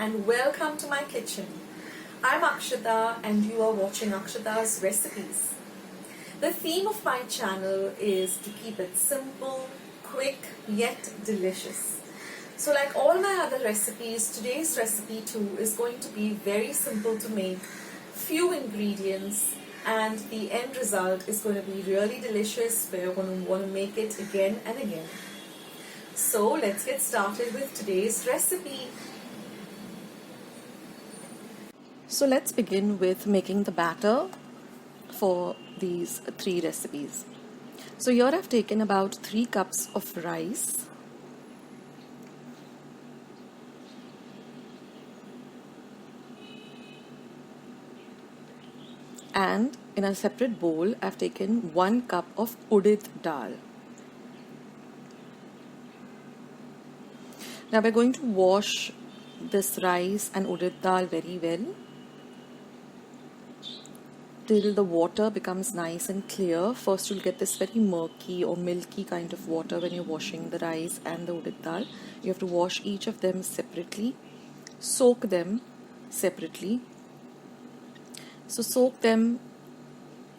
and welcome to my kitchen. I'm Akshata and you are watching Akshata's Recipes. The theme of my channel is to keep it simple, quick, yet delicious. So like all my other recipes, today's recipe too is going to be very simple to make, few ingredients, and the end result is going to be really delicious where you're going to want to make it again and again. So let's get started with today's recipe. So let's begin with making the batter for these three recipes. So here I've taken about 3 cups of rice, and in a separate bowl I've taken 1 cup of udid dal. Now we're going to wash this rice and udid dal very well till the water becomes nice and clear. First you'll get this very murky or milky kind of water when you're washing the rice and the udid dal. You have to wash each of them separately, soak them separately. So soak them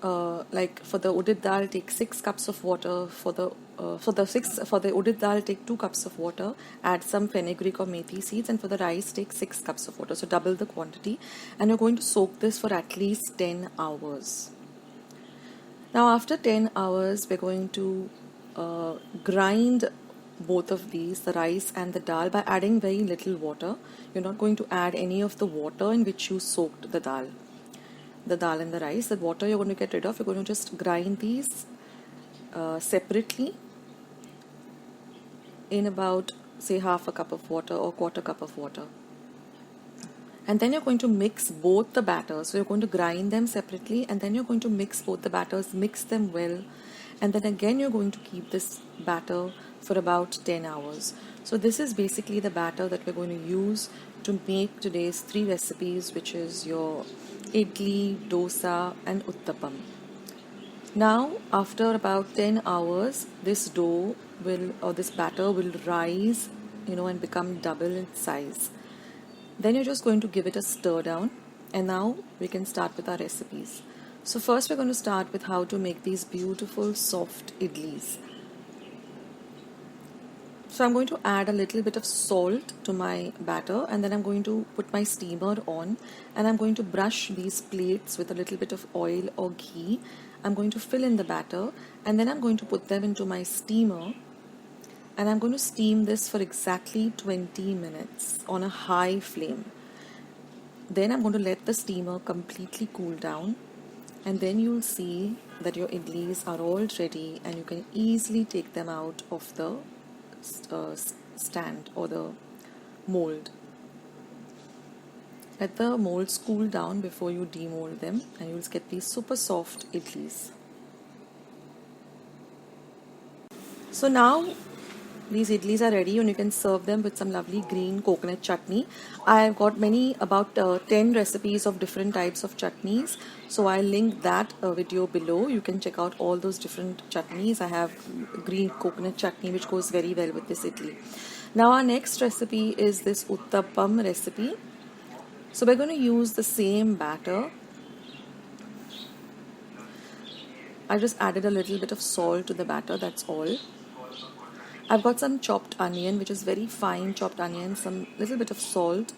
like for the udid dal take 6 cups of water, for the udid dal take 2 cups of water, add some fenugreek or methi seeds, and for the rice take 6 cups of water, so double the quantity, and you're going to soak this for at least 10 hours. Now after 10 hours we're going to grind both of these, the rice and the dal, by adding very little water. You're not going to add any of the water in which you soaked the dal and the rice. That water you're going to get rid of. You're going to just grind these separately in about say half a cup of water or quarter cup of water, and then you're going to mix both the batters. So you're going to grind them separately and then you're going to mix both the batters, mix them well, and then again you're going to keep this batter for about 10 hours. So this is basically the batter that we're going to use to make today's 3 recipes, which is your idli, dosa and uttapam. Now after about 10 hours this dough will, or this batter will rise, and become double in size. Then you're just going to give it a stir down, and now we can start with our recipes. So first we're going to start with how to make these beautiful soft idlis. So I'm going to add a little bit of salt to my batter, and then I'm going to put my steamer on, and I'm going to brush these plates with a little bit of oil or ghee. I'm going to fill in the batter, and then I'm going to put them into my steamer, and I'm going to steam this for exactly 20 minutes on a high flame. Then I'm going to let the steamer completely cool down, and then you'll see that your idlis are all ready and you can easily take them out of the stand or the mold. Let the molds cool down before you demold them, and you'll get these super soft idlis. So now these idlis are ready and you can serve them with some lovely green coconut chutney. I've got about 10 recipes of different types of chutneys, so I'll link that video below. You can check out all those different chutneys. I have green coconut chutney which goes very well with this idli. Now our next recipe is this uttapam recipe. So we're going to use the same batter. I just added a little bit of salt to the batter, that's all. I've got some chopped onion, which is very fine chopped onion, some little bit of salt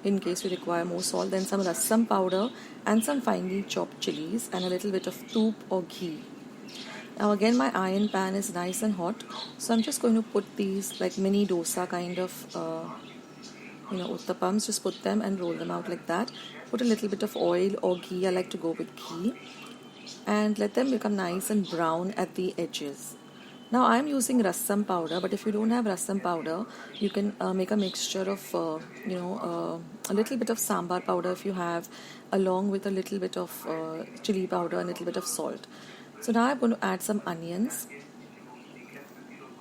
in case you require more salt, then some rasam powder and some finely chopped chilies, and a little bit of toop or ghee. Now again my iron pan is nice and hot, so I'm just going to put these like mini dosa kind of uttapams. Just put them and roll them out like that. Put a little bit of oil or ghee, I like to go with ghee, and let them become nice and brown at the edges. Now I'm using rasam powder, but if you don't have rasam powder, you can make a mixture of a little bit of sambar powder if you have, along with a little bit of chili powder and a little bit of salt. So now I'm going to add some onions,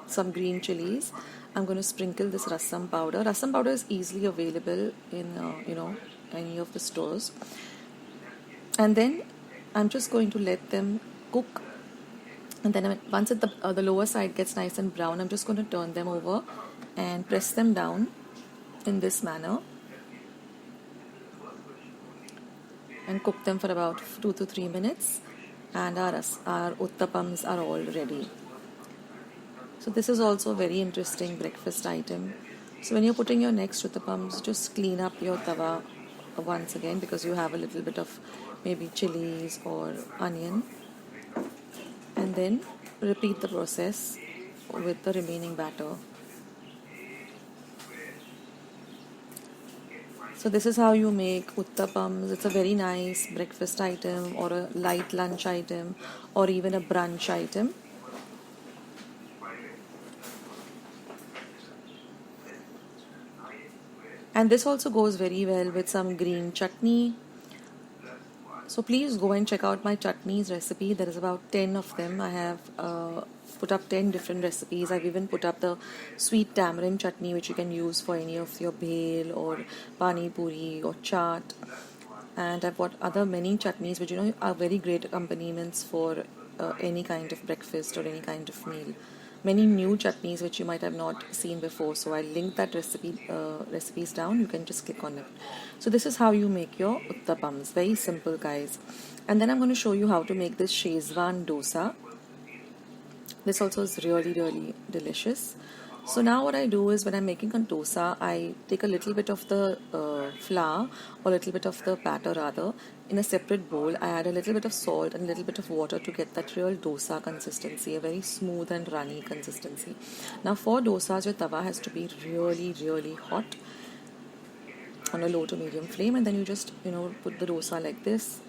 some green chilies. I'm going to sprinkle this rasam powder. Rasam powder is easily available in any of the stores, and then I'm just going to let them cook. And then once the lower side gets nice and brown, I'm just going to turn them over and press them down in this manner. and cook them for about 2 to 3 minutes, and our uttapams are all ready. So this is also a very interesting breakfast item. So when you're putting your next uttapams, just clean up your tawa once again, because you have a little bit of maybe chilies or onion, and then repeat the process with the remaining batter. So this is how you make uttapams. It's a very nice breakfast item or a light lunch item or even a brunch item. And this also goes very well with some green chutney. So please go and check out my chutneys recipe. There is about 10 of them. I have put up 10 different recipes. I've even put up the sweet tamarind chutney, which you can use for any of your bhel or Paani Puri or chaat. And I've got other many chutneys which are very great accompaniments for any kind of breakfast or any kind of meal. Many new chutneys which you might have not seen before, so I'll link that recipes down. You can just click on it. So this is how you make your uttapams. Very simple, guys. And then I'm going to show you how to make this SCHEZWAN dosa. This also is really, really delicious. So now what I do is, when I'm making a dosa, I take a little bit of the flour or a little bit of the batter rather in a separate bowl. I add a little bit of salt and a little bit of water to get that real dosa consistency, a very smooth and runny consistency. Now for dosas, your tawa has to be really, really hot on a low to medium flame, and then you just put the dosa like this,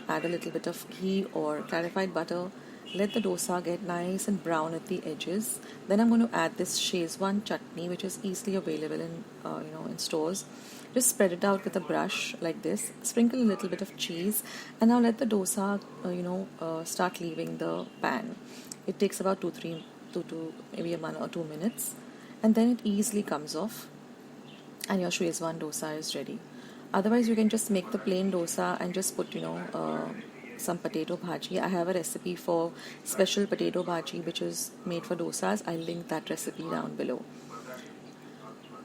add a little bit of ghee or clarified butter. Let the dosa get nice and brown at the edges. Then I'm going to add this SCHEZWAN chutney, which is easily available in in stores. Just spread it out with a brush like this. Sprinkle a little bit of cheese, and now let the dosa start leaving the pan. It takes about 2 to maybe 1 or 2 minutes, and then it easily comes off, and your SCHEZWAN dosa is ready. Otherwise, you can just make the plain dosa and just put some potato bhaji. I have a recipe for special potato bhaji which is made for dosas. I'll link that recipe down below.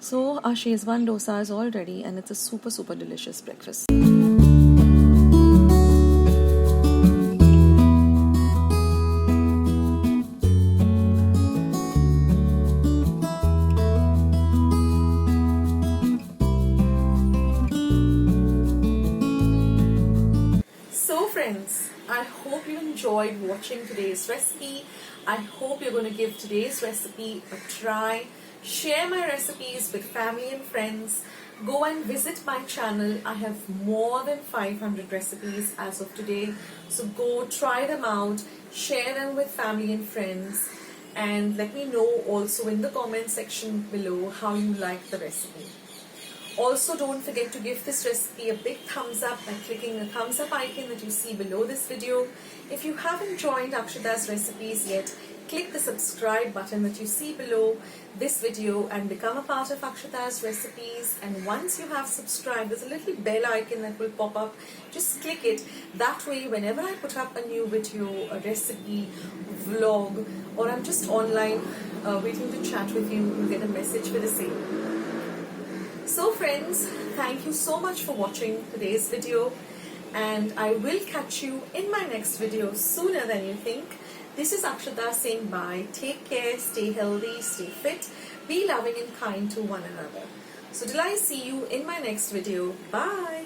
So our SCHEZWAN dosa is all ready, and it's a super, super delicious breakfast. So friends, I hope you enjoyed watching today's recipe. I hope you're going to give today's recipe a try. Share my recipes with family and friends. Go and visit my channel. I have more than 500 recipes as of today. So go try them out, share them with family and friends, and let me know also in the comment section below how you like the recipe. Also, don't forget to give this recipe a big thumbs up by clicking the thumbs up icon that you see below this video. If you haven't joined Akshata's Recipes yet, click the subscribe button that you see below this video and become a part of Akshata's Recipes. And once you have subscribed, there's a little bell icon that will pop up. Just click it. That way, whenever I put up a new video, a recipe, vlog, or I'm just online waiting to chat with you, you'll get a message for the same. So friends, thank you so much for watching today's video, and I will catch you in my next video sooner than you think. This is Akshata saying bye. Take care, stay healthy, stay fit, be loving and kind to one another. So till I see you in my next video, bye.